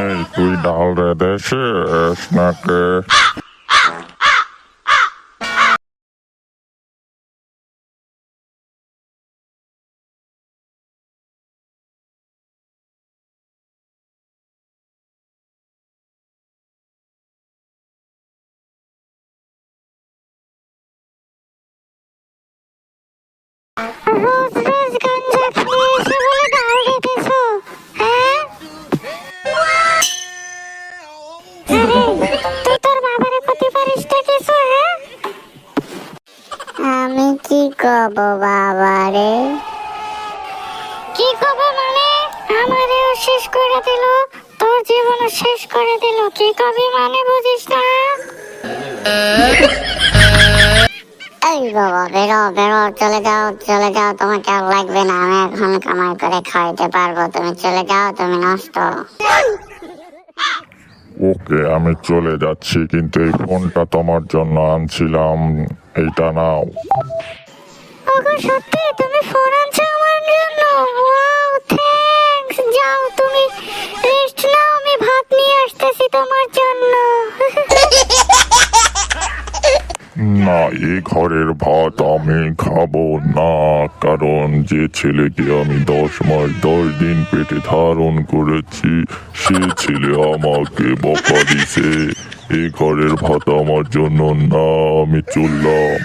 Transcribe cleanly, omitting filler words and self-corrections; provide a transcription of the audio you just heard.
এই তুই ডাল রেঁধেছিস নাকি? রোজ রোজ গাঞ্জা খেয়ে এসে বলে ডাল রেঁধেছো, হ্যাঁ? আরে তুই তোর বাবারে ক্ষতি পারিস না কিছু, হ্যাঁ? আমি কি কব বাবারে? কি কব মানে? আমারেও শেষ করে দিল, তোর জীবন শেষ করে দিল। কি কবি মানে বুঝিস না? এই বাবা, বেরো বেরো, চলে যাও চলে যাও, তোমাকে আর লাগবে না। আমি এখন কামাই করে খাইতে পারবো। তুমি চলে যাও, তুমি নষ্ট। ওকে, আমি চলে যাচ্ছি, কিন্তু এই ফোনটা তোমার জন্য আনছিলাম, এইটা নাও। ওগো সত্যি তুমি ফোন আনছো আমার জন্য? Wow, thanks. যাও তুমি রেস্ট নাও, আমি ভাত নিয়ে আসতেছি তোমার জন্য। না, এই ঘরের ভাত আমি খাবো না, কারণ যে ছেলেকে আমি 10 মাস 10 দিন পেটে ধারণ করেছি, সে ছেলে আমাকে বকা দিছে। এই ঘরের ভাত আমার জন্য না, আমি চললাম।